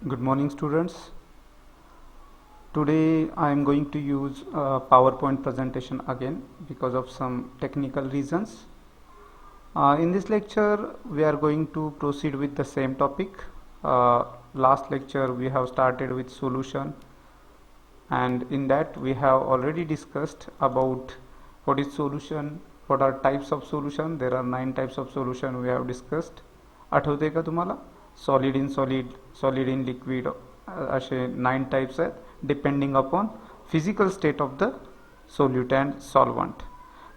Good morning, students. Today I am going to use a PowerPoint presentation again because of some technical reasons. In this lecture we are going to proceed with the same topic. Last lecture we have started with solution, and in that we have already discussed about what is solution, what are types of solution. There are 9 types of solution we have discussed. आठवते का तुम्हाला? Solid in solid, solid in liquid, असे 9 types आहेत depending upon physical state of the solute and solvent.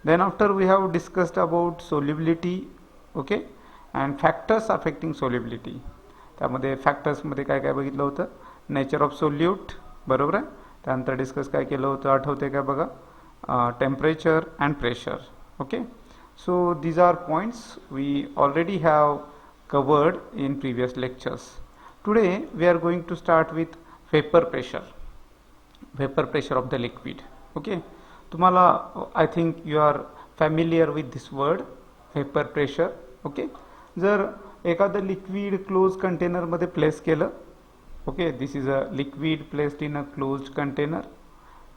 Then after we have discussed about solubility, okay, and factors affecting solubility. त्यामध्ये factors मध्ये काय काय बघितलं होतं? नेचर ऑफ सोल्यूट, बरोबर आहे. त्यानंतर डिस्कस काय केलं होतं आठवते का बघा? Temperature and pressure. Okay, so these are points we already have covered in previous lectures. Today we are going to start with vapor pressure of the liquid. Okay, तुम्हाला I think you are familiar with this word vapor pressure. Okay, जर एखादं liquid close container मध्ये place केलं, okay, this is a liquid placed in a closed container,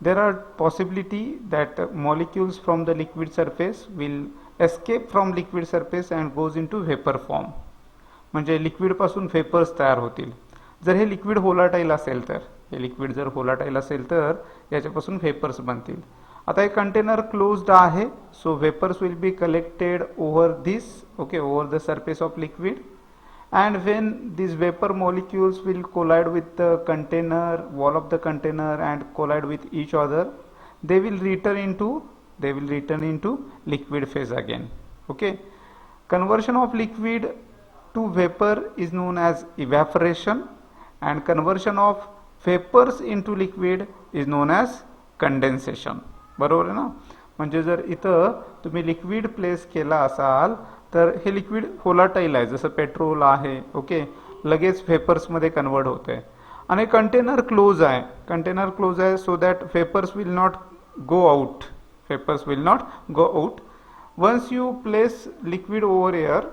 there are possibility that molecules from the liquid surface will escape from liquid surface and goes into vapor form. म्हणजे liquid पासून vapours तयार होतील. जर हे liquid volatile असेल तर, हे liquid जर होलाटाईल असेल तर याच्यापासून वेपर्स बनतील. आता हे कंटेनर क्लोज्ड आहे, so vapours will be collected over this, okay, over the surface of liquid, and when these vapor molecules will collide with the container, wall of the container, and collide with each other, they will return into liquid phase again. Okay, conversion of liquid to vapor is known as evaporation, and conversion of vapors into liquid is known as condensation. बरोबर आहे ना? म्हणजे जर इथं तुम्ही liquid place केला असाल तर हे लिक्विड होलाटाईल आहे, जसं पेट्रोल आहे, ओके, लगेच वेपर्स मध्ये कन्वर्ट होते. आणि कंटेनर क्लोज आहे, so that vapours will not go out. Once you place liquid over air,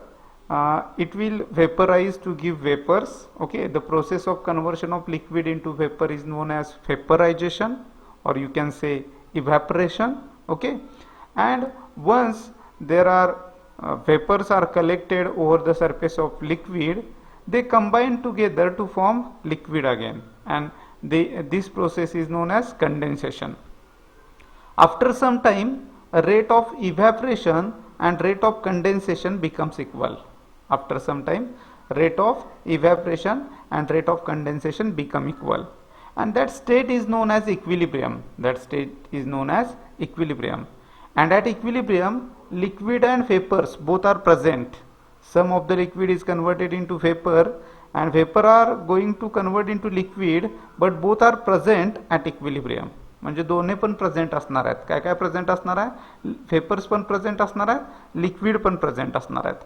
it will vaporize to give vapors. Okay, the process of conversion of liquid into vapor is known as vaporization, or you can say evaporation. Okay, and once there are vapors are collected over the surface of liquid, they combine together to form liquid again, and this process is known as condensation. After some time, a rate of evaporation and rate of condensation becomes equal. After some time, rate of evaporation and rate of condensation become equal, and that state is known as equilibrium. And at equilibrium, liquid and vapors both are present. Some of the liquid is converted into vapor, and vapor are going to convert into liquid, but both are present at equilibrium. म्हणजे दोन्ही पण present असणार आहेत. काय काय present असणार आहे? Vapours पण प्रेझेंट असणार आहेत, लिक्विड पण प्रेझेंट असणार आहेत.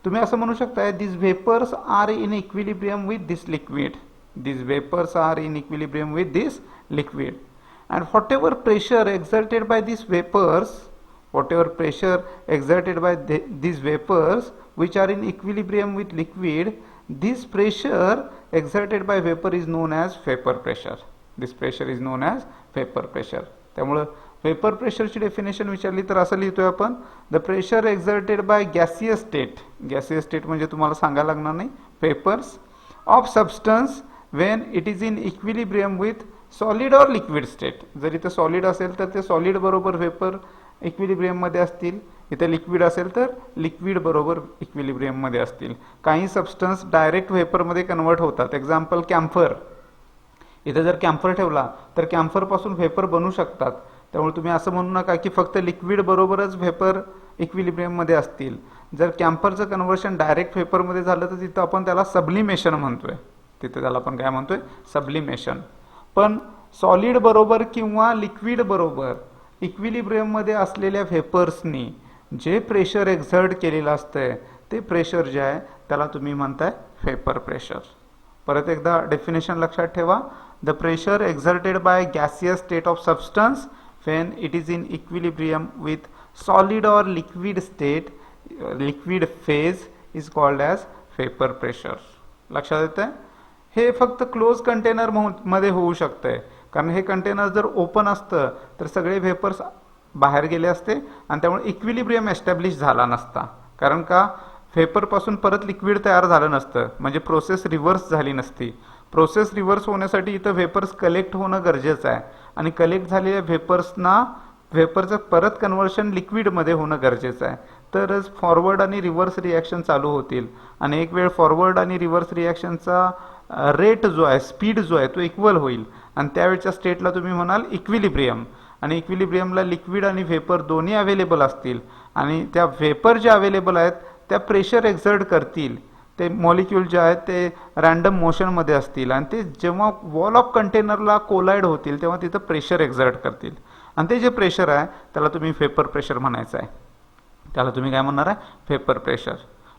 तुम्ही असं म्हणू शकता, this vapours are in equilibrium with this liquid, and whatever pressure exerted by these vapors which are in equilibrium with liquid, this pressure exerted by vapor is known as vapor pressure. त्यामुळे vapour प्रेशरची definition विचारली तर असं लिहितोय आपण, the pressure exerted by gaseous state म्हणजे तुम्हाला सांगायला लागणार नाही, vapours of substance when it is in equilibrium with solid or liquid state. जर इथं सॉलिड असेल तर ते सॉलिड बरोबर वेपर इक्विलिब्रियम मध्ये असतील, इथे लिक्विड असेल तर लिक्विड बरोबर इक्विलिब्रियम मध्ये असतील. काही सबस्टन्स डायरेक्ट वेपर मध्ये कन्वर्ट होतात. Example camphor. इथे जर कॅम्फर ठेवला तर कॅम्फर पासून वेपर बनू शकतात. त्यामुळे तुम्ही असं म्हणू नका की फक्त लिक्विड बरोबरच वेपर इक्विलिब्रियम मध्ये असतील. जर कॅम्फरचं कन्व्हर्शन डायरेक्ट वेपर मध्ये झालं तर तिथं आपण त्याला सब्लिमेशन म्हणतोय, सब्लिमेशन. पण सॉलिड बरोबर किंवा लिक्विड बरोबर इक्विलिब्रियम मध्ये असलेल्या वेपर्सनी जे प्रेशर एक्झर्ट केलेलं असतंय ते प्रेशर जे आहे त्याला तुम्ही म्हणताय वेपर प्रेशर. परत एकदा डेफिनेशन लक्षात ठेवा, the pressure exerted by gaseous state of substance when it is in equilibrium with solid or liquid state, liquid phase is called as vapor pressure. लक्षात येतंय? हे फक्त क्लोज कंटेनर मध्ये होऊ शकतंय, कारण हे कंटेनर जर ओपन असतं तर सगळे व्हेपर्स बाहेर गेले असते आणि त्यामुळे इक्विलिब्रियम एस्टॅब्लिश झाला नसता. कारण का, व्हेपरपासून परत लिक्विड तयार झालं नसतं, म्हणजे प्रोसेस रिव्हर्स झाली नसती. प्रोसेस रिव्हर्स होण्यासाठी इथं व्हेपर्स कलेक्ट होणं गरजेचं आहे आणि कलेक्ट झालेल्या व्हेपरचं परत कन्व्हर्शन लिक्विडमध्ये होणं गरजेचं आहे, तरच फॉरवर्ड आणि रिव्हर्स रिॲक्शन चालू होतील. आणि एक वेळ फॉरवर्ड आणि रिव्हर्स रिॲक्शनचा रेट जो आहे, स्पीड जो आहे, तो इक्वल होईल आणि त्यावेळच्या स्टेटला तुम्ही म्हणाल इक्विलिब्रियम. आणि इक्विलिब्रियमला लिक्विड आणि व्हेपर दोन्ही अवेलेबल असतील आणि त्या व्हेपर ज्या अवेलेबल आहेत त्या प्रेशर एक्झर्ट करतील. ते मॉलिक्यूल जे आहेत ते रॅन्डम मोशनमध्ये असतील आणि ते जेव्हा वॉल ऑफ कंटेनरला कोलाइड होतील तेव्हा तिथं प्रेशर एक्झर्ट करतील आणि ते जे प्रेशर आहे त्याला तुम्ही व्हेपर प्रेशर म्हणायचं आहे. त्याला तुम्ही काय म्हणणार आहे? Vapour pressure.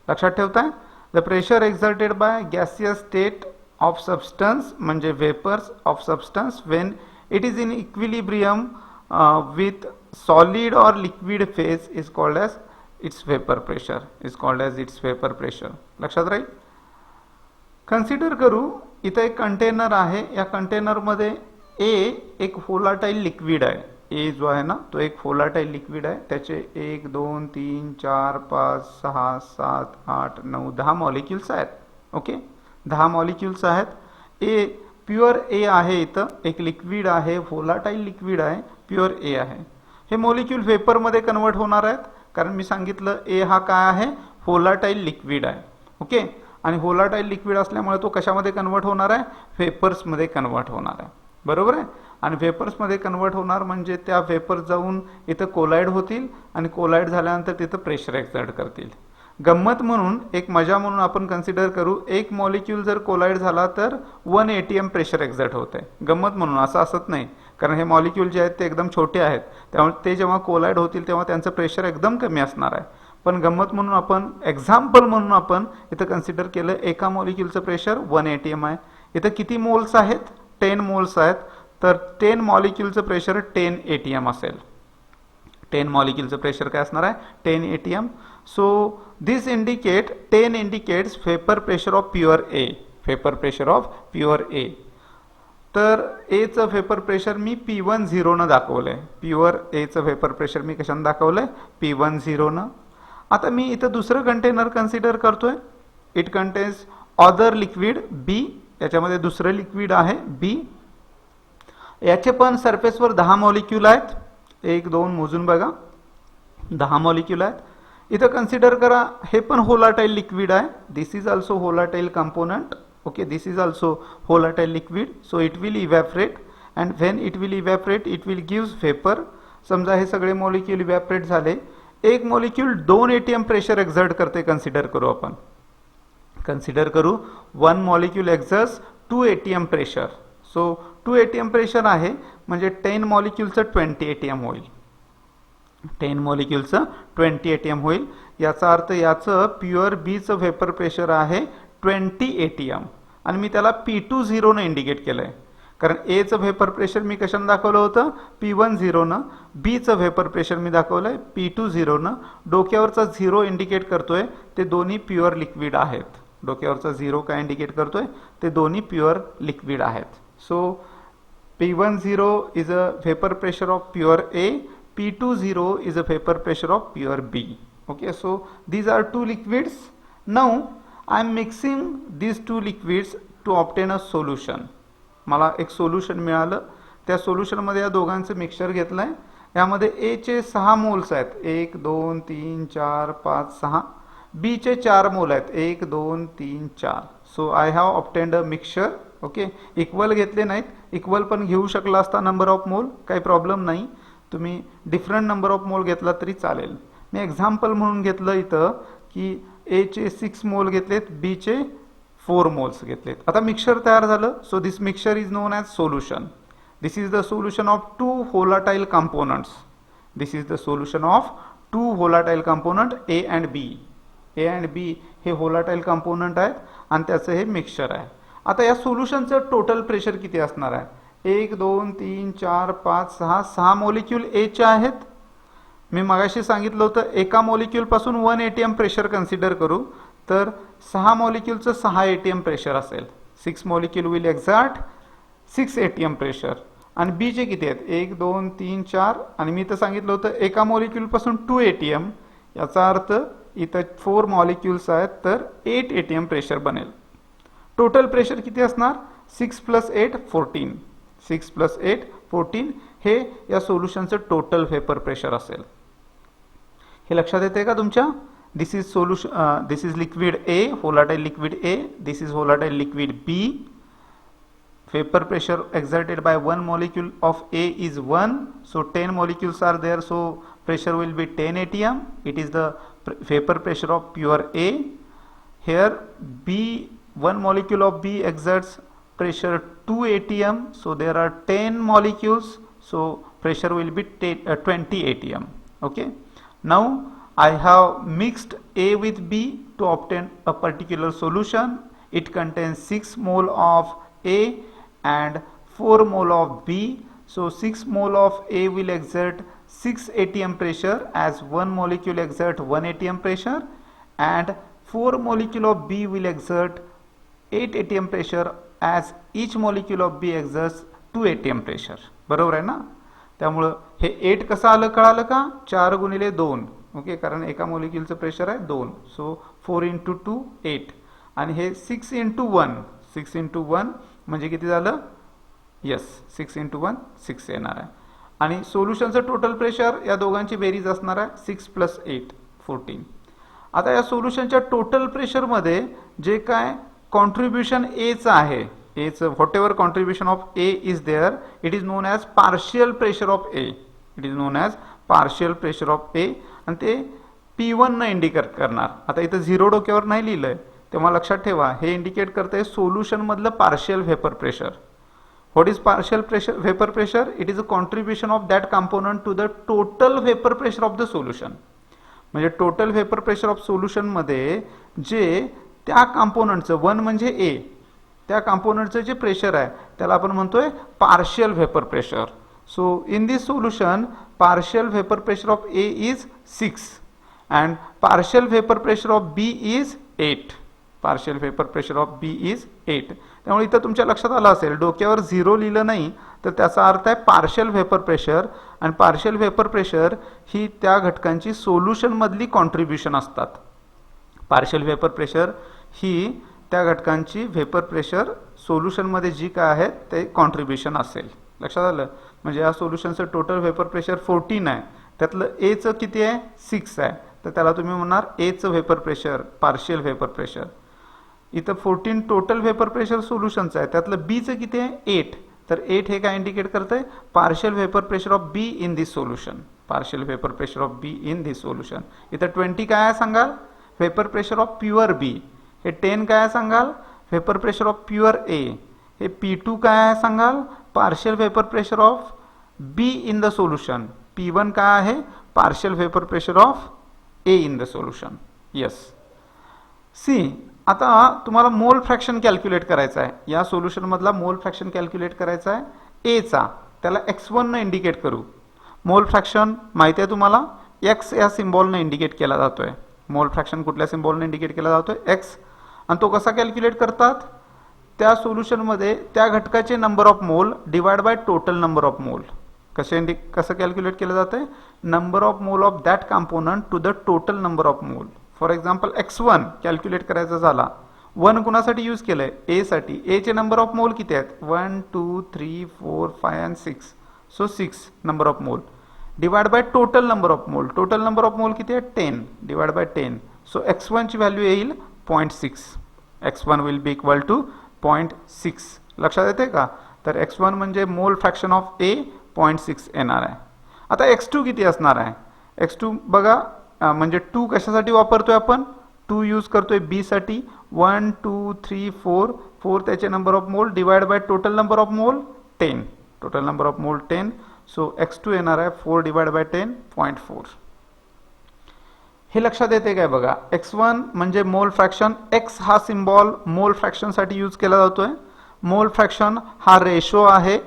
लक्षात ठेवताय? The pressure exerted by gaseous state of substance म्हणजे vapours of substance when it is in equilibrium with solid or liquid phase is called as its vapor pressure, is called as its vapor pressure. लक्षात राहील. Consider करू, इथं एक container आहे, या container मध्ये ए एक व्होलाटाईल लिक्विड आहे. ए जो आहे ना तो एक व्होलाटाईल लिक्विड आहे. त्याचे 1 2 3 4 5 6 7 8 9 10 मॉलिक्युल्स आहेत. ओके, 10 मॉलिक्युल्स आहेत. ए प्युअर ए आहे, इथं एक लिक्विड आहे, व्होलाटाईल लिक्विड आहे, प्युअर ए आहे. हे मॉलिक्यूल व्हेपरमध्ये कन्वर्ट होणार आहेत, कारण मी सांगितलं ए हा काय आहे? व्होलाटाईल लिक्विड आहे. ओके, आणि व्होलाटाईल लिक्विड असल्यामुळे तो कशामध्ये कन्वर्ट होणार आहे? व्हेपर्समध्ये कन्वर्ट होणार आहे. बरोबर आहे. आणि व्हेपर्समध्ये कन्वर्ट होणार म्हणजे त्या व्हेपर जाऊन इथं कोलाइड होतील आणि कोलाइड झाल्यानंतर तिथं प्रेशर एक्झर्ट करतील. गंमत म्हणून, एक मजा म्हणून आपण कन्सिडर करू, एक मॉलिक्यूल जर कोलाइड झाला तर 1 ATM प्रेशर एक्झर्ट होत आहे. गंमत म्हणून, असं असत नाही, कारण हे मॉलिक्यूल जे आहेत ते एकदम छोटे आहेत, त्यामुळे ते जेव्हा कोलाइड होतील तेव्हा त्यांचं प्रेशर एकदम कमी असणार आहे. पण गंमत म्हणून आपण, एक्झाम्पल म्हणून आपण इथं कन्सिडर केलं एका मॉलिक्यूलचं प्रेशर 1 ATM आहे. इथं किती मोल्स आहेत? 10 मोल्स आहेत. तर 10 मॉलिक्यूलचं प्रेशर 10 ATM असेल. 10 मॉलिक्यूलचं प्रेशर काय असणार आहे? 10 ATM. So this indicate 10 indicates vapour pressure of pure A. Vapour pressure of pure A. तर एचं व्हेपर प्रेशर मी P10 न दाखवलंय. प्युअर एचं व्हेपर प्रेशर मी कशानं दाखवलंय? P10 न. आता मी इथं दुसरं कंटेनर कन्सिडर करतोय. It contains other liquid B. याच्यामध्ये दुसरं लिक्विड आहे B. याचे पण सरफेसवर 10 मॉलिक्यूल आहेत. 1 2 मोजून बघा, 10 मॉलिक्यूल आहेत. इथं कन्सिडर करा हे पण व्होलाटाईल लिक्विड आहे. This is also volatile component. Okay, this is also volatile liquid. So it will evaporate and when it will evaporate it will gives vapour. समजा हे सगळे मॉलिक्यूल इव्हॅपरेट झाले, एक मॉलिक्यूल 2 ATM प्रेशर एक्झर्ट करते. Consider करू आपण, consider करू 1 molecule exerts 2 ATM pressure. So 2 ATM pressure आहे म्हणजे 10 मॉलिक्यूलचं 20 ATM होईल. 10 मॉलिक्यूलचं 20 ATM होईल. याचा अर्थ याचं प्युअर बीचं व्हेपर प्रेशर आहे 20 ATM आणि मी त्याला P20 न इंडिकेट केलंय. कारण एचं व्हेपर प्रेशर मी कशानं दाखवलं होतं? P10 न. बीचं व्हेपर प्रेशर मी दाखवलंय P20 न. डोक्यावरचा 0 इंडिकेट करतोय ते दोन्ही प्युअर लिक्विड आहेत. डोक्यावरचा 0 काय इंडिकेट करतोय? ते दोन्ही प्युअर लिक्विड आहेत. So P10 is a vapour pressure of pure A. P20 is a vapor pressure of pure B. Okay, so these are two liquids. Now I am mixing these two liquids to obtain a solution. मला एक solution मिळालं. त्या solution मध्ये या दोघांचं mixture घेतलंय. यामध्ये A चे 6 मोल्स आहेत. 1 2 3 4 5 6. B चे 4 मोल आहेत. 1 2 3 4. So I have obtained a mixture. Okay, equal घेतले नाहीत, इक्वल पण घेऊ शकला असता नंबर ऑफ मोल, काही प्रॉब्लेम नाही. तुम्ही डिफरंट नंबर ऑफ मोल घेतला तरी चालेल. मी एक्झाम्पल म्हणून घेतलं इथं की ए चे 6 मोल घेतलेत, बी चे 4 मोल्स घेतलेत. आता मिक्सचर तयार झालं. So this mixture is known as solution. This is the solution of 2 volatile components. This is the solution of 2 volatile component A and B. A and B हे व्होलाटाईल कंपोनंट आहेत आणि त्याचं हे mixture आहे. आता या सोल्युशनचं टोटल प्रेशर किती असणार आहे? 1 2 3 4 5 6. 6 मॉलिक्यूल ए चे आहेत. मी मगाशी सांगितलं होतं एका मॉलिक्यूल पासून 1 ATM प्रेशर कन्सिडर करू, तर 6 मॉलिक्यूलचं 6 ATM प्रेशर असेल. 6 molecule will exert 6 atm pressure. आणि बी चे किती आहेत 1 2 3 4 आणि मी तर सांगितलं होतं एका मॉलिक्यूल पासून 2 atm, याचा अर्थ इथं 4 मॉलिक्यूल्स आहेत तर 8 atm प्रेशर बनेल. टोटल प्रेशर किती असणार 6 + 8 14. 6 + 8 14 हे या सोल्युशनचं टोटल व्हेपर प्रेशर असेल. हे लक्षात येते का तुमच्या? This is solution, this is liquid A, volatile liquid A, this is volatile liquid B. Vapor pressure exerted by one molecule of A is 1, so 10 molecules are there, so pressure will be 10 atm. It is the vapor pressure of pure A. Here B, one molecule of B exerts pressure 2 atm, so there are 10 molecules, so pressure will be 20 atm. Okay, now I have mixed A with B to obtain a particular solution. It contains 6 mole of A and 4 mole of B. So 6 mole of A will exert 6 atm pressure as one molecule exert 1 atm pressure, and 4 molecule of B will exert 8 atm pressure as each molecule of B exerts 2 atm pressure. बरोबर आहे ना? त्यामुळे हे 8 कसं आलं कळालं का? 4 × 2. Okay, कारण एका मॉलिक्यूलचं प्रेशर आहे 2, सो 4 × 2 8 आणि हे 6 × 1, 6 × 1 म्हणजे किती झालं? यस, 6 × 1 6 येणार आहे. आणि सोल्युशनचं टोटल प्रेशर या दोघांची बेरीज असणार आहे 6 + 8 14. आता या सोल्युशनच्या टोटल प्रेशरमध्ये जे काय कॉन्ट्रीब्युशन एचं आहे, एचं whatever contribution of A is there, it is known as partial pressure of A. It is known as partial pressure of A आणि ते P1 न इंडिकेट करणार. आता इथं 0 डोक्यावर नाही लिहिलंय, तेव्हा लक्षात ठेवा हे इंडिकेट करते सोल्युशन मधलं partial vapour pressure. What is partial pressure vapour pressure? It is a contribution of that component to the total vapour pressure of the solution. म्हणजे total vapour pressure of solution मध्ये जे त्या कंपोनंटचं 1 म्हणजे ए, त्या कंपोनंटचं जे pressure आहे त्याला आपण म्हणतोय partial vapour pressure. So in this solution partial vapor pressure of A is 6 and partial vapor pressure of B is 8. Partial vapor pressure of B is 8. त्यामुळे इथं तुमच्या लक्षात आलं असेल डोक्यावर 0 लिहिलं नाही तर त्याचा अर्थ आहे पार्शियल व्हेपर प्रेशर, आणि पार्शियल व्हेपर प्रेशर ही त्या घटकांची सोल्युशन मधली कॉन्ट्रीब्युशन असतात. पार्शियल व्हेपर प्रेशर ही त्या घटकांची व्हेपर प्रेशर सोल्युशन मध्ये जी काय आहे ते कॉन्ट्रीब्युशन असेल. लक्षात आलं? म्हणजे या सोल्युशनचं टोटल व्हेपर प्रेशर 14 आहे, त्यातलं एचं किती आहे 6 आहे, तर त्याला तुम्ही म्हणणार एचं vapour pressure partial vapour pressure. इथं 14 टोटल व्हेपर प्रेशर सोल्युशनचं आहे, त्यातलं बीचं किती आहे 8, तर 8 हे काय इंडिकेट करतंय partial vapour pressure of B in this solution. Partial vapour pressure of B in this solution. इथं 20 काय आहे सांगाल? Vapour pressure of pure B. हे 10 काय आहे सांगाल? Vapour pressure of pure A. हे P2 काय आहे सांगाल? Partial vapour pressure of B in the solution. P1 काय आहे? Partial vapour pressure of A in the solution. Yes. See, आता तुम्हाला मोल फ्रॅक्शन कॅल्क्युलेट करायचा आहे. या सोल्युशन मधला मोल फ्रॅक्शन कॅल्क्युलेट करायचा आहे ए चा. त्याला x1 न इंडिकेट करू. मोल फ्रॅक्शन माहिती आहे तुम्हाला, x या सिम्बॉलने इंडिकेट केला जातोय. मोल फ्रॅक्शन कुठल्या सिम्बॉलने इंडिकेट केला जातोय? x. आणि तो कसा कॅल्क्युलेट करतात? त्या सोल्युशन मध्ये त्या घटकाचे number of mole divide by total number of mole. कसं कॅल्क्युलेट केलं जातंय? Number of mole of that component to the total number of mole. For example x1 calculate करायचा झाला, 1 कुणासाठी यूज केलंय? ए साठी. ए चे नंबर ऑफ मोल किती आहेत? 1 2 3 4 5 and 6. So 6 number of mole divide by total number of मोल. टोटल नंबर ऑफ मोल किती आहे? 10 डिवाइड बाय 10. सो x1 ची व्हॅल्यू येईल 0.6. x1 will be equal to 0.6. लक्षात येते का? तर x1 म्हणजे मोल फ्रॅक्शन ऑफ ए 0.6 येणार आहे. आता x2 किती असणार आहे? x2 बघा, म्हणजे 2 कशासाठी वापरतोय आपण? 2 यूज करतोय बी साठी. 1 2 3 4 4 त्याचे number of mole divide by total number of मोल 10. टोटल नंबर ऑफ मोल 10. सो x2 येणार आहे 4 डिवाइड बाय 10 0.4. हे लक्षात येते काय बघा? x1 म्हणजे मोल फ्रॅक्शन. x हा सिम्बॉल मोल फ्रॅक्शन साठी यूज केला जातोय. मोल फ्रॅक्शन हा रेशो आहे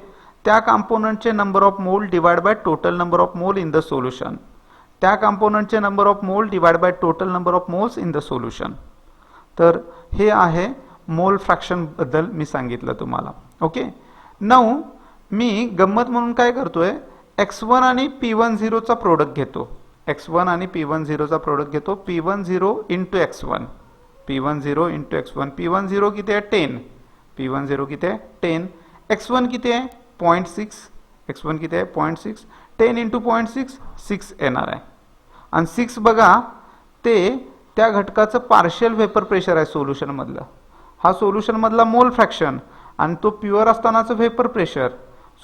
त्या कंपोनंटचे number of mole divide by total number of mole in the solution. त्या कंपोनंटचे number of mole divide by total number of moles in the solution. तर हे आहे मोल फ्रॅक्शन बद्दल मी सांगितलं तुम्हाला. ओके, नाऊ मी गंमत म्हणून काय करतोय, x1 आणि p10 चा प्रोडक्ट घेतो. x1 आणि p10 चा प्रोडक्ट घेतो. p10 into x1, p10 into x1. p10 किती आहे 10, p10 किती आहे 10. x1 किती आहे 0.6, x1 किती आहे 0.6. 10 इंटू 0.6 6 येणार आहे. आणि 6 बघा ते त्या घटकाचं पार्शियल व्हेपर प्रेशर आहे सोल्युशन मधलं. हा सोल्युशन मधला मोल फ्रॅक्शन आणि तो प्युअर असतानाचं व्हेपर प्रेशर.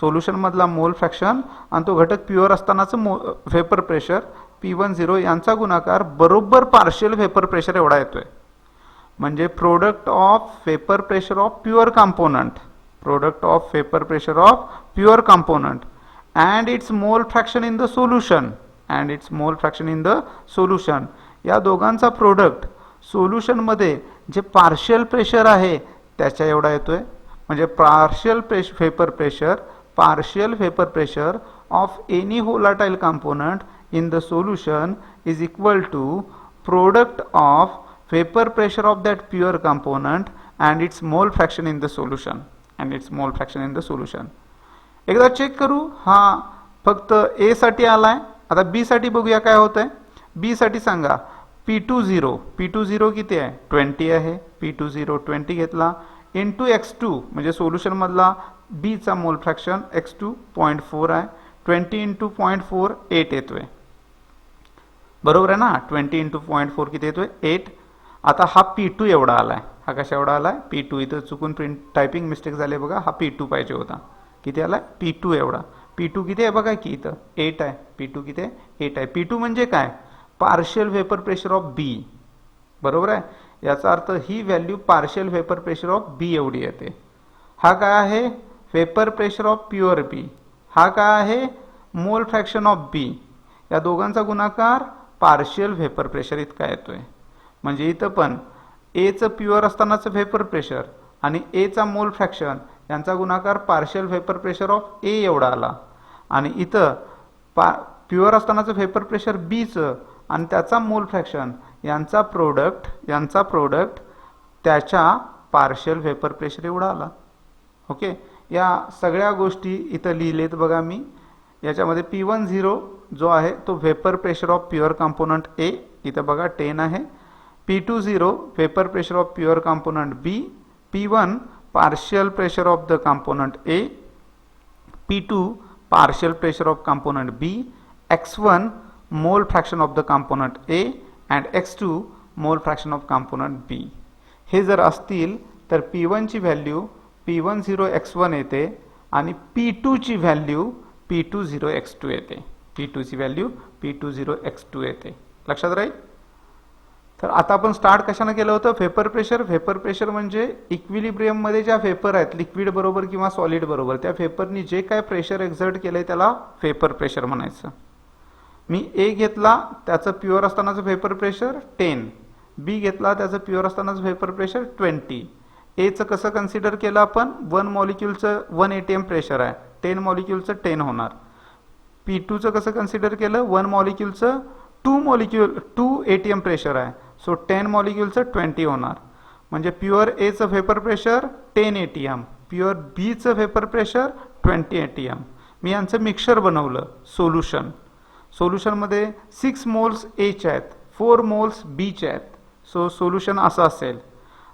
सोल्युशन मधला मोल फ्रॅक्शन आणि तो घटक प्युअर असतानाचं व्हेपर प्रेशर p10 यांचा गुणाकार बरोबर पार्शियल व्हेपर प्रेशर एवढा येतोय. म्हणजे product of vapour pressure of pure component, product of vapour pressure of pure component and its mole fraction in the solution, and its mole fraction in the solution. या दोघांचा product solution मध्ये जे partial pressure आहे त्याच्या एवढा येतोय. म्हणजे partial vapour pressure, partial vapour pressure of any volatile component in the solution is equal to product of vapor pressure of that pure component and its mole fraction in the solution, and its mole fraction in the solution. एकदा check करू. हा फक्त A साठी आलाय. आता B साठी बघूया काय होतंय. B साठी सांगा p20, p20 किती आहे 20 आहे. p20 20 घेतला इंटू x2 म्हणजे सोल्युशन मधला B चा मोल फ्रॅक्शन x2 0.4 आहे. 20 इंटू 0.4 8 येतोय. बरोबर आहे ना. 20 इंटू 0.4 किती येतोय 8. आता हा p2 एवढा आलाय. हा कशा एवढा आलाय p2. इथं चुकून प्रिंट टायपिंग मिस्टेक झाली बघा. हा p2 पाहिजे होता. किती आलाय p2 एवढा. p2 किती आहे बघा की इथं 8 आहे. p2 किती आहे 8 आहे. p2 म्हणजे काय partial vapour pressure of B. बरोबर आहे. याचा अर्थ ही value partial vapour pressure of B एवढी येते. हा काय आहे vapour pressure of pure B. हा काय आहे मोल फ्रॅक्शन ऑफ B. या दोघांचा गुणाकार पार्शियल व्हेपर प्रेशर इतका येतोय. म्हणजे इथं पण A चं प्युअर असतानाचं व्हेपर प्रेशर आणि A चा मोल फ्रॅक्शन यांचा गुणाकार partial vapour pressure of A एवढा आला. आणि इथं प्युअर असतानाचं व्हेपर प्रेशर B चं आणि त्याचा मोल फ्रॅक्शन यांचा प्रोडक्ट त्याच्या पार्शियल व्हेपर प्रेशर एवढा आला. ओके, या सगळ्या गोष्टी इथं लिहिलेत बघा मी. याच्यामध्ये p10 जो आहे तो vapour pressure of pure component A इथं बघा 10 आहे. p20 vapour pressure of pure component B. p1 partial pressure of the component A. p2 partial pressure of component B. x1 मोल fraction of the component A and x2 मोल fraction of component B. हे जर असतील तर p1 ची value p10 x1 येते आणि p2 ची व्हॅल्यू p20 x2 येते. p2 ची व्हॅल्यू p20 x2 येते. लक्षात राहील. तर आता आपण स्टार्ट कशाने केलं होतं व्हेपर प्रेशर. व्हेपर प्रेशर म्हणजे इक्विलिब्रियम मध्ये ज्या व्हेपर आहेत लिक्विड बरोबर किंवा सॉलिड बरोबर त्या व्हेपरनी जे काय प्रेशर एक्झर्ट केलंय त्याला व्हेपर प्रेशर म्हणायचं. मी A घेतला त्याचं प्युअर असतानाचं व्हेपर प्रेशर 10. B घेतला त्याचं प्युअर असतानाचं व्हेपर प्रेशर 20. A चं कसं कन्सिडर केलं आपण 1 मॉलिक्यूलचं 1 atm प्रेशर आहे. 10 मॉलिक्यूलचं 10 होणार. p2 चं कसं कन्सिडर केलं 1 मॉलिक्यूलचं 2 atm प्रेशर आहे. सो 10 मॉलिक्यूलचं 20 होणार. म्हणजे प्युअर A चं vapour pressure 10 atm, pure B चं व्हेपर प्रेशर 20 atm. मी यांचं मिक्सचर बनवलं सोल्युशन. सोल्युशनमध्ये 6 मोल्स A चे आहेत, 4 मोल्स B चे आहेत. सो सोल्युशन असं असेल.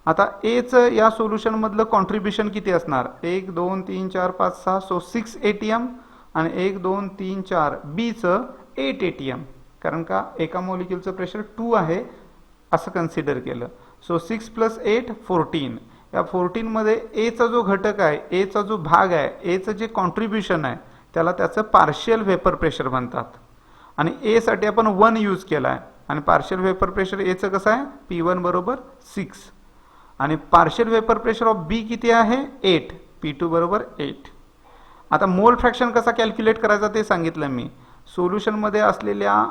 आता A चं या सोल्युशन मधलं कॉन्ट्रीब्युशन किती असणार 1 2 3 4 5 6. सो 6 atm आणि 1 2 3 4 B चं 8 atm. कारण का एका मॉलिक्यूलचं प्रेशर 2 आहे असं कन्सिडर केलं. सो 6 + 8 14. या 14 मध्ये A चा जो घटक आहे A चा जो भाग आहे A चं जे कॉन्ट्रीब्युशन आहे त्याला त्याचं पार्शियल व्हेपर प्रेशर म्हणतात. आणि A साठी आपण 1 यूज केलाय आणि पार्शियल व्हेपर प्रेशर A चं कसं आहे p1 बरोबर 6 आणि partial vapour pressure of B किती आहे 8. p2 बरोबर 8. आता मोल फ्रॅक्शन कसा कॅल्क्युलेट करायचा ते सांगितलं मी. सोल्युशन मध्ये असलेल्या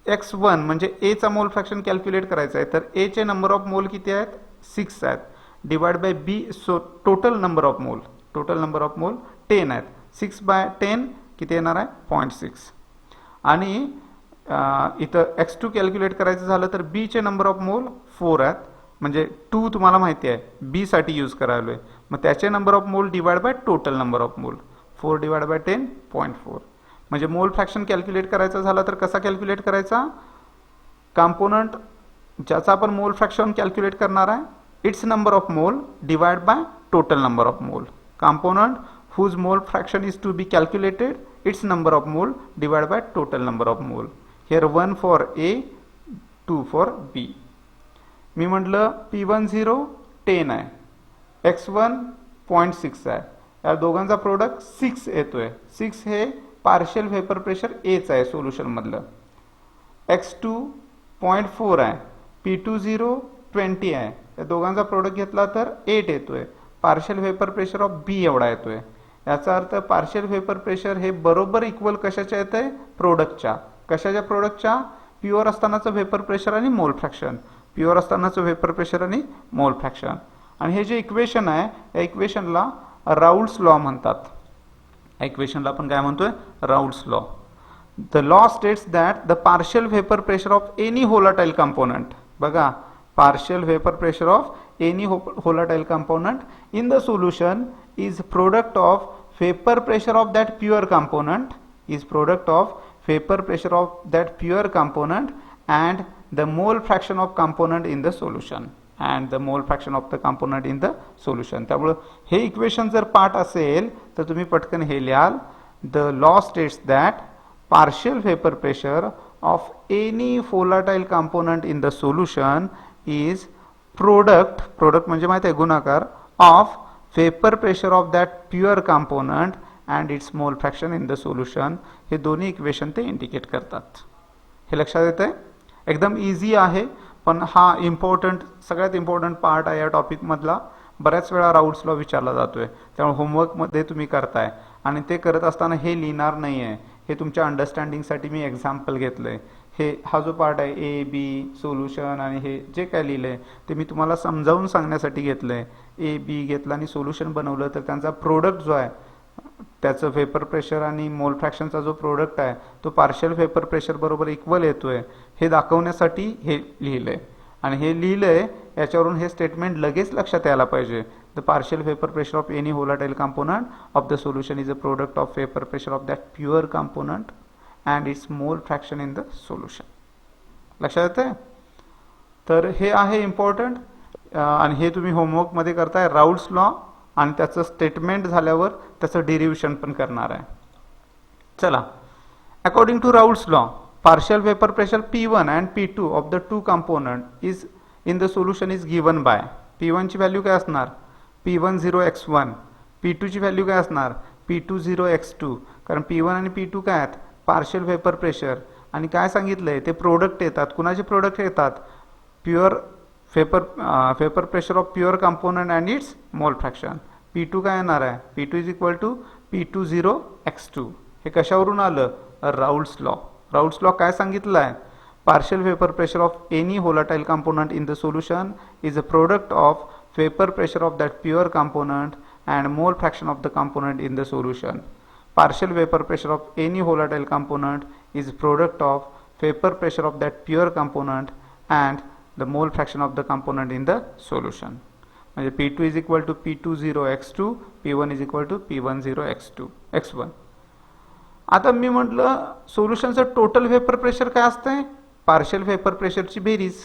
x1 म्हणजे A चा मोल फ्रॅक्शन कॅल्क्युलेट करायचा आहे. तर A चे नंबर ऑफ मोल किती आहेत 6 आहेत. Divide by B. So total number of मोल 10 आहेत. 6/10 किती येणार आहे 0.6. आणि इथं x2 कॅल्क्युलेट करायचं झालं तर B चे नंबर ऑफ मोल 4 आहेत. म्हणजे 2 तुम्हाला माहिती आहे बी साठी यूज करायलोय, मग त्याचे number of mole divide by total number of मोल, 4 डिवाइड बाय 10.4. म्हणजे मोल फ्रॅक्शन कॅल्क्युलेट करायचा झाला तर कसा कॅल्क्युलेट करायचा, कंपोनंट ज्याचा आपण मोल फ्रॅक्शन कॅल्क्युलेट करणार आहे it's number of mole divide by total number of मोल. Component whose mole fraction is to be calculated, its number of mole divided by total number of mole. Here 1 for A, 2 for B. मी म्हटलं P10 10 आहे, X1 0.6 आहे, या दोघांचा product 6 येतोय. 6 हे partial vapour pressure Aच आहे solution मधलं. X2 0.4 आहे, P20 20 आहे, या दोघांचा प्रोडक्ट घेतला तर 8 येतोय. पार्शियल व्हेपर प्रेशर ऑफ बी एवढा येतोय. याचा अर्थ पार्शियल व्हेपर प्रेशर हे बरोबर इक्वल कशाच्या येत आहे, प्रोडक्टच्या. कशाच्या प्रोडक्टच्या, प्युअर असतानाचं व्हेपर प्रेशर आणि मोल फ्रॅक्शन, प्युअर असतानाचं व्हेपर प्रेशर आणि मोल फ्रॅक्शन. आणि हे जे इक्वेशन आहे या इक्वेशनला राऊल्स लॉ म्हणतात. या इक्वेशनला आपण काय म्हणतोय, Raoult's law. The law states that the partial vapour pressure of any volatile component, बघा partial vapor pressure of any volatile component in the solution is product of vapor pressure of that pure component, is product of vapor pressure of that pure component and the mole fraction of component in the solution, and the mole fraction of the component in the solution. त्यामुळे हे equation जर part असेल तर तुम्ही पटकन हे लिहाल, the law states that partial vapor pressure of any volatile component in the solution is product म्हणजे माहिती आहे गुणाकार of vapor pressure of that pure component and its mole fraction in the solution. हे दोन्ही इक्वेशन ते indicate करतात. हे लक्षात येतंय, एकदम इझी आहे, पण हा इम्पॉर्टंट सगळ्यात इम्पॉर्टंट पार्ट आहे या टॉपिक मधला. बऱ्याच वेळा राऊल्स लॉ विचारला जातोय, त्यामुळे होमवर्क मध्ये तुम्ही करताय आणि ते करत असताना हे लिहिणार नाहीये, हे तुमच्या अंडरस्टँडिंग साठी मी एक्झाम्पल घेतलंय. हे हा जो पार्ट आहे ए बी सोल्युशन आणि हे जे काय लिहिलंय ते मी तुम्हाला समजावून सांगण्यासाठी घेतलंय. ए बी घेतला आणि सोल्युशन बनवलं तर त्यांचा प्रोडक्ट जो आहे त्याचं व्हेपर प्रेशर आणि मोल फ्रॅक्शनचा जो प्रोडक्ट आहे तो पार्शियल व्हेपर प्रेशर बरोबर इक्वल येतोय हे दाखवण्यासाठी हे लिहिलंय. आणि हे लिहिलंय याच्यावरून हे स्टेटमेंट लगेच लक्षात यायला पाहिजे. The partial vapour pressure of any volatile component of the solution is a product of vapour pressure of that pure component and its mole fraction in the solution. लक्षात येते. तर हे आहे इम्पॉर्टंट आणि हे तुम्ही होमवर्क मध्ये करताय राऊल्स लॉ आणि त्याचं स्टेटमेंट झाल्यावर त्याचं डेरिव्हेशन पण करणार आहे. चला, according to Raoult's law partial vapour pressure P1 and P2 of the two component is in the solution is given by P1 ची व्हॅल्यू काय असणार P10 x1, P2 ची व्हॅल्यू काय असणार P20 x2. कारण P1 आणि P2 काय आहेत पार्शियल व्हेपर प्रेशर आणि काय सांगितलंय ते प्रोडक्ट येतात. कुणाचे प्रोडक्ट येतात, pure vapour pressure of pure component and its mole fraction. P2 काय येणार आहे P2 is equal to P20 x2. हे कशावरून आलं, राऊल्स लॉ. राऊल्स लॉ काय सांगितलं आहे, partial vapour pressure of any volatile component in the solution is a product of vapour pressure of that pure component and मोल fraction of the component in the solution. Partial vapor pressure of any volatile component is product of vapor pressure of that pure component and the mole fraction of the component in the solution. म्हणजे P2 is equal to P20 x2, P1 is equal to P10 x1. आता मी म्हटलं सोल्युशनचं total vapour pressure काय असतंय, partial vapour प्रेशरची बेरीज.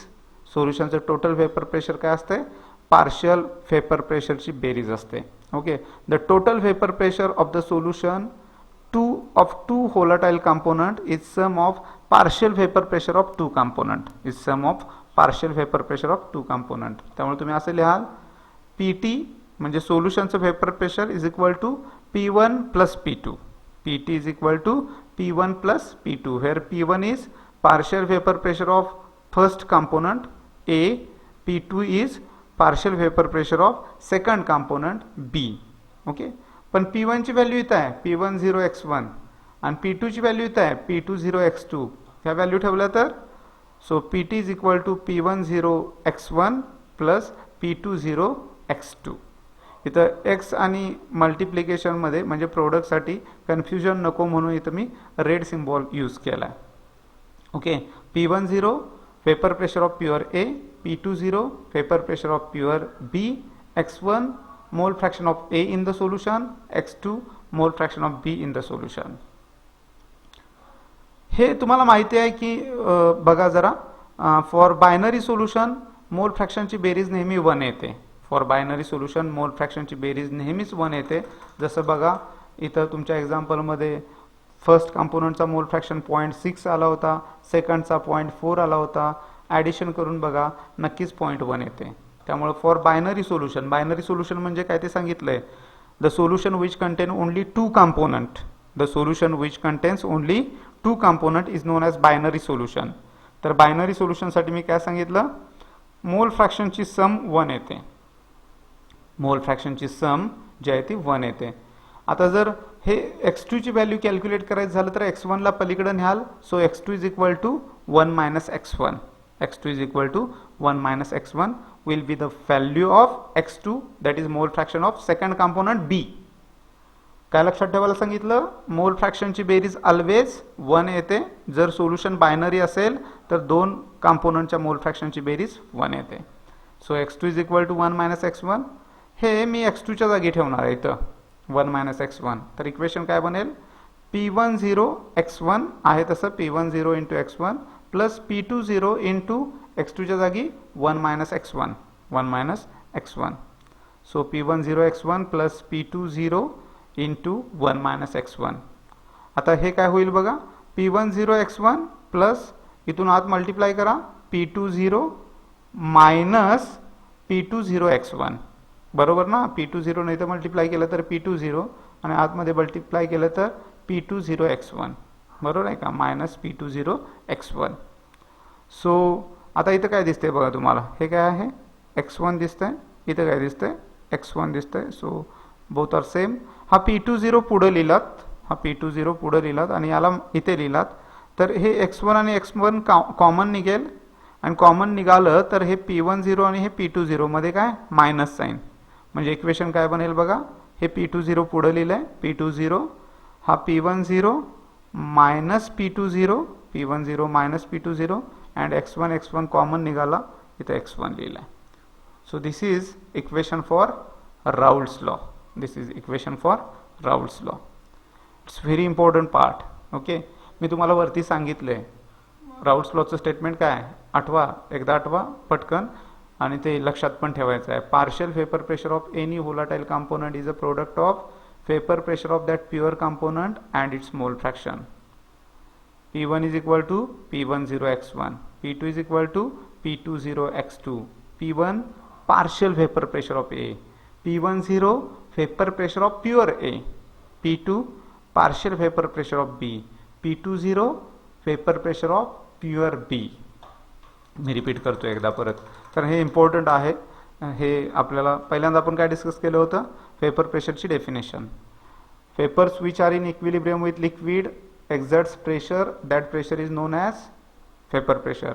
सोल्युशनचं total vapour pressure काय असतंय, partial vapour प्रेशरची बेरीज असते. Okay, the total vapour pressure of the solution of two volatile component is sum of partial vapor pressure of two component, is sum of partial vapor pressure of two component. त्यामुळे तुम्ही असे लिहाल PT म्हणजे सोल्युशनचं vapour pressure is equal to P1 plus P2. PT is equal to P1 plus P2 where P1 is partial vapor pressure of first component A, P2 is partial vapor pressure of second component B. Okay, पण P1 ची value इथं आहे P10 x1 आणि P2 ची value इथं आहे P20 x2. ह्या value ठेवल्या तर so PT is equal to P10 x1 plus P20 x2. इथं x आणि मल्टिप्लिकेशन मध्ये म्हणजे प्रोडक्ट साठी कन्फ्युजन नको म्हणून इथं मी रेड सिम्बॉल यूज केला. Okay, P10 vapour pressure of pure A, P20 vapor pressure of pure B, x1 mole fraction of A in the solution, x2 mole fraction of B in the solution. हे तुम्हाला माहिती आहे की बघा जरा, for binary solution मोल फ्रॅक्शनची बेरीज नेहमी 1 येते. फॉर बायनरी सोल्युशन मोल फ्रॅक्शनची बेरीज नेहमीच 1 येते. जसं बघा इथं तुमच्या एक्झाम्पलमध्ये फर्स्ट कंपोनंटचा मोल फ्रॅक्शन 0.6 आला होता, सेकंडचा 0.4 आला होता. ॲडिशन करून बघा नक्कीच 0.1 येते. त्यामुळे फॉर बायनरी सोल्युशन म्हणजे काय ते सांगितलंय, the solution which contain only 2 component. The solution which contains only 2 component is known as binary solution. तर बायनरी सोल्युशनसाठी मी काय सांगितलं, मोल फ्रॅक्शनची सम 1 येते. मोल फ्रॅक्शनची सम जी आहे ती 1 येते. आता जर हे x2 ची व्हॅल्यू कॅल्क्युलेट करायचं झालं तर x1 ला पलीकडे न्याल. So x2 is equal to 1 minus x1. x2 is equal to 1 minus x1 will be the value of x2, that is mole fraction of second component B. काय लक्षात ठेवायला सांगितलं, मोल फ्रॅक्शनची बेरीज ऑलवेज 1 येते. जर सोल्युशन बायनरी असेल तर 2 कंपोनंटच्या मोल फ्रॅक्शनची बेरीज 1 येते. So x2 is equal to 1 minus x1. हे मी x2 च्या जागी ठेवणार आहे इथं 1 minus x1. तर इक्वेशन काय बनेल, P10 x1 आहे तसं P10 into x1 plus P20 into x2 च्या जागी 1 minus x1. 1 minus x1. So P10 x1 plus P20 into 1 minus x1. आता हे काय होईल बघा, P10 x1 प्लस इथून आत मल्टिप्लाय करा P20 मायनस P20 x1. बरोबर ना, P20 नाही तर मल्टिप्लाय केलं तर P20 आणि आतमध्ये मल्टिप्लाय केलं तर P20 x1. बरोबर आहे का, मायनस P20 x1. सो आता इथं काय दिसतंय बघा तुम्हाला, हे काय आहे x1 दिसतंय, इथं काय दिसतंय x1 दिसतंय. So both are same. हा P20 पुढे लिहिलात, हा P20 पुढे लिहिलात आणि याला इथे लिहिलात तर हे x1 आणि x1 कॉमन निघेल आणि कॉमन निघालं तर हे P10 आणि हे P20 मध्ये काय मायनस साइन. म्हणजे इक्वेशन काय बनेल बघा, हे P20 पुढे लिहिलंय, P20 हा P10 minus P20, P10 minus P20 and x1 common निघाला, इथं x1 लिहिलाय. So this is equation for Raoult's law. This is equation for Raoult's law. It's very important part. Okay, मी तुम्हाला वरती सांगितलंय राउल्स लॉचं स्टेटमेंट काय, आठवा, एकदा आठवा पटकन आणि ते लक्षात पण ठेवायचं आहे. Partial vapour pressure of any volatile component is a product of vapour pressure of that pure component and its mole fraction. P1 is equal to P10 x1, P2 is equal to P20 x2. P1 partial vapor pressure of A, P10 vapor pressure of pure A, P2 partial vapor pressure of B, P20 vapor pressure of pure B. Me repeat करतो एकदा परत, कारण हे important आहे. हे आपल्याला पहिल्यांदा आपण काय डिस्कस केलं होतं, वेपर प्रेशरची definition. Vapours which are in equilibrium with liquid exerts pressure, that pressure is known as vapor pressure.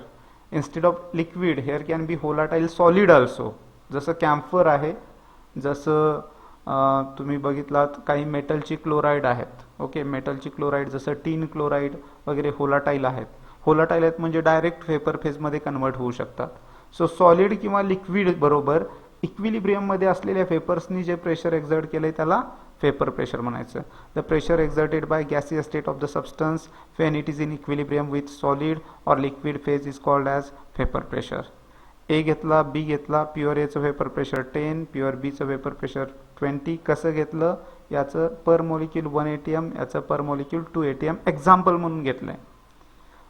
Instead of liquid here can be volatile solid also. जसं कॅम्फर आहे, जसं तुम्ही बघितलात काही मेटलची क्लोराईड आहेत. ओके, मेटलची क्लोराईड जसं टीन क्लोराईड वगैरे व्होलाटाईल आहेत. व्होलाटाईल आहेत म्हणजे डायरेक्ट वेपर फेजमध्ये कन्वर्ट होऊ शकतात. सो सॉलिड किंवा लिक्विड बरोबर इक्विलिब्रियम मध्ये असलेल्या वेपर्सनी जे प्रेशर एक्झर्ट केले त्याला वेपर प्रेशर म्हणायचं. The pressure exerted by gaseous state of the substance when it is in equilibrium with solid or liquid phase is called as vapour pressure. A घेतला, B घेतला, pure एचं vapour pressure 10, pure बीचं vapour pressure 20. कसं घेतलं, याचं पर molecule 1 atm, याचं पर molecule 2 atm example म्हणून घेतलंय.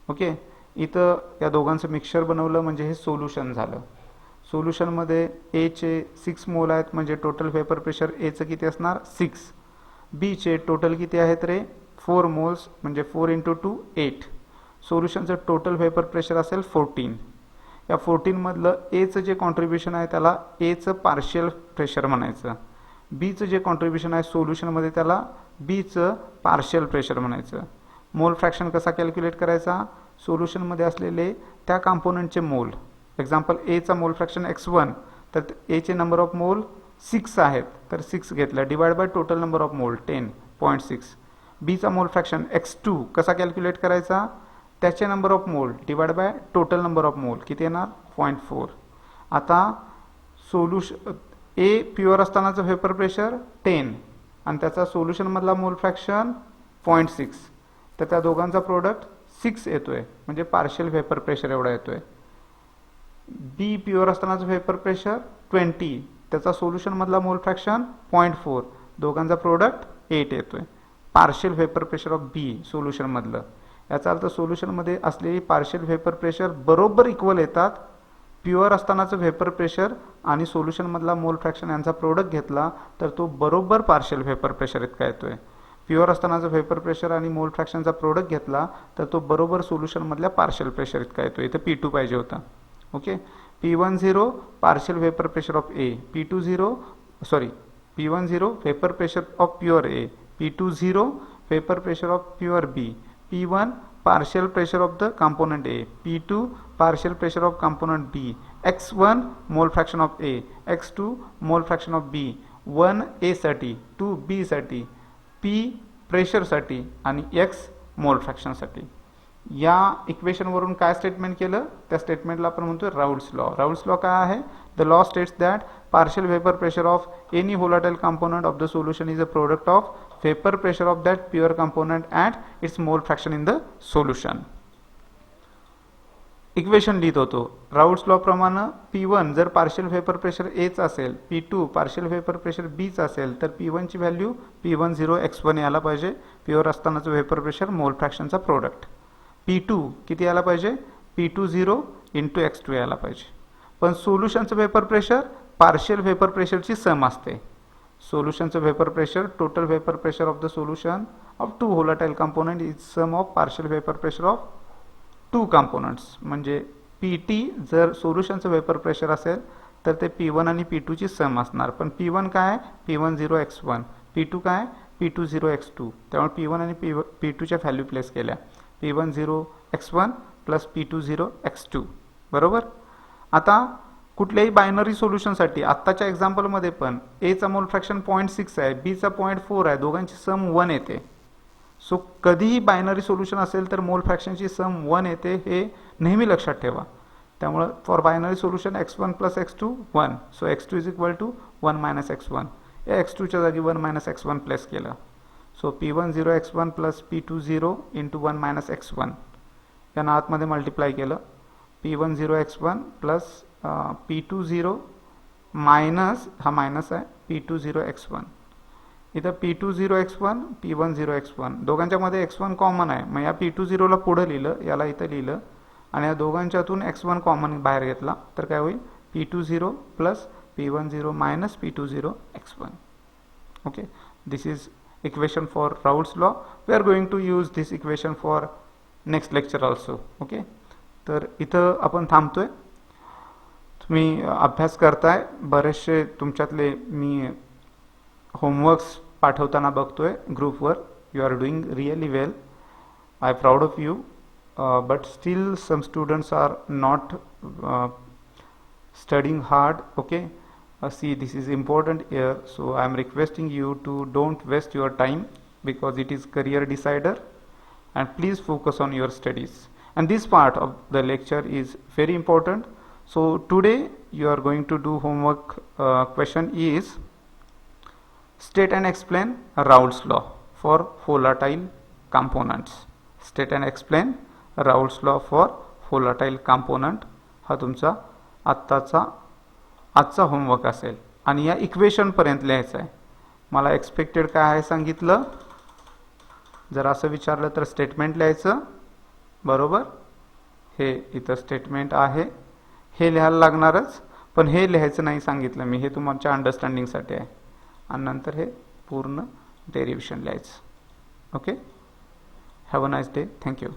ओके, इथं या दोघांचं मिक्सचर बनवलं म्हणजे हे सोल्युशन झालं. सोल्युशनमध्ये ए चे 6 मोल आहेत म्हणजे टोटल वेपर प्रेशर एचं किती असणार 6. बी चे टोटल किती आहेत रे 4 मोल्स म्हणजे 4 × 2 8. सोल्युशनचं टोटल वेपर प्रेशर असेल 14. या 14 मधलं एचं जे कॉन्ट्रीब्युशन आहे त्याला एचं पार्शियल प्रेशर म्हणायचं. बीचं जे कॉन्ट्रीब्युशन आहे सोल्युशनमध्ये त्याला बीचं पार्शियल प्रेशर म्हणायचं. मोल फ्रॅक्शन कसा कॅल्क्युलेट करायचा, सोल्युशनमध्ये असलेले त्या कंपोनंटचे मोल. एक्झाम्पल एचा मोल फ्रॅक्शन x1 तर एचे नंबर ऑफ मोल 6 आहेत तर 6 घेतलं divide by total number of मोल 10.6. बीचा मोल फ्रॅक्शन x2 कसा कॅल्क्युलेट करायचा, त्याचे number of mole divide by total number of मोल किती येणार 0.4. आता सोल्युशन ए प्युअर असतानाचं व्हेपर प्रेशर 10 आणि त्याचा सोल्युशनमधला मोल फ्रॅक्शन 0.6, तर त्या दोघांचा प्रोडक्ट 6 येतोय, म्हणजे पार्शियल व्हेपर प्रेशर एवढा येतोय. बी प्युअर असतानाचं व्हेपर प्रेशर 20, त्याचा सोल्युशनमधला मोल फ्रॅक्शन 0.4, दोघांचा प्रोडक्ट 8 येतोय. पार्शियल व्हेपर प्रेशर ऑफ बी सोल्युशनमधलं, याचा अर्थ सोल्युशनमध्ये असलेली पार्शियल व्हेपर प्रेशर बरोबर इक्वल येतात. प्युअर असतानाचं व्हेपर प्रेशर आणि सोल्युशनमधला मोल फ्रॅक्शन यांचा प्रोडक्ट घेतला तर तो बरोबर पार्शियल व्हेपर प्रेशर इतका येतोय. प्युअर असतानाचं व्हेपर प्रेशर आणि मोल फ्रॅक्शनचा प्रोडक्ट घेतला तर तो बरोबर सोल्युशनमधल्या पार्शियल प्रेशर इतका येतोय. इथं P2 पाहिजे होता. Okay, P10 partial vapour pressure of A, P10 vapour pressure of pure A, P20 vapour pressure of pure B, P1 partial pressure of the component A, P2 partial pressure of component B, X1 mole fraction of A, X2 mole fraction of B, 1 A साठी, 2 B साठी, P pressure साठी आणि X मोल fraction साठी. या equation वरून काय statement केलं, त्या स्टेटमेंटला आपण म्हणतो राउल्स लॉ. राउल्स लॉ काय आहे? The law states that partial vapor pressure of any volatile component of the solution is a product of vapor pressure of that pure component and its mole fraction in the solution. Equation लिहित होतो Raoult's law प्रमाणे P1 जर partial vapour pressure A चा असेल, P2 partial vapour pressure B चा असेल, तर P1 ची व्हॅल्यू P10 X1 यायला पाहिजे, प्युअर असतानाचं व्हेपर प्रेशर मोल फ्रॅक्शनचा प्रोडक्ट. P2 किती यायला पाहिजे? P20 × X2 यायला पाहिजे. पण सोल्युशनचं व्हेपर प्रेशर पार्शियल व्हेपर प्रेशरची सम असते. सोल्युशनचं vapour pressure, total vapour pressure of the solution of 2 volatile component is sum of partial vapour pressure of 2 components. म्हणजे PT जर सोल्युशनचं व्हेपर प्रेशर असेल तर ते P1 आणि P2 ची सम असणार. पण P1 काय? P10 X1, P2 काय? P20 X2. त्यामुळे P1 आणि P2 च्या व्हॅल्यू प्लेस केल्या. P10 X1 plus P20 X2. बरोबर. आता कुठल्याही बायनरी सोल्युशनसाठी आत्ताच्या एक्झाम्पलमध्ये पण ए चा मोल फ्रॅक्शन 0.6 आहे, बी चा 0.4 आहे, दोघांची सम 1 येते. सो कधीही बायनरी सोल्युशन असेल तर मोल फ्रॅक्शनची सम 1 येते, हे नेहमी लक्षात ठेवा. त्यामुळे for binary solution x1 plus x2 1, so x2 is equal to 1 minus x1. या x2 च्या जागी 1 मायनस x1 प्लेस केलं. So P10 x1 plus P20 × 1 minus x1 यांना आतमध्ये मल्टिप्लाय केलं. P10 x1 plus P20 minus, हा मायनस आहे, P20 x1. इथं P20 x1 P10 x1 दोघांच्या मध्ये x1 कॉमन आहे, मग या P20 ला पुढे लिहिलं, याला इथं लिहिलं आणि या दोघांच्यातून x1 कॉमन बाहेर घेतला तर काय होईल? P20 plus P10 minus P20 x1. Okay, this is equation for Raoult's law. We are going to use this equation for next lecture also. Okay, तर इथं आपण थांबतोय. तुम्ही अभ्यास करताय, बरेचसे तुमच्यातले मी होमवर्क्स पाठवताना बघतोय ग्रुपवर. You are doing really well. I proud of you. But still some students are not studying hard. Okay, see, this is important here, so I am requesting you to don't waste your time because it is career decider, and please focus on your studies. And this part of the lecture is very important. So today you are going to do homework. Question is state and explain Raoult's law for volatile components. State and explain Raoult's law for volatile component. हा तुमचा आजचा homework असेल आणि या equation पर्यंत लिहायचं आहे. मला एक्सपेक्टेड काय आहे सांगितलं, जर असं विचारलं तर स्टेटमेंट लिहायचं. बरोबर, हे इथं स्टेटमेंट आहे, हे लिहायला लागणारच, पण हे लिहायचं नाही सांगितलं मी, हे तुमच्या अंडरस्टँडिंगसाठी आहे. आणि नंतर हे पूर्ण डेरिव्हेशन लिहायचं. Okay, have a nice day. Thank you.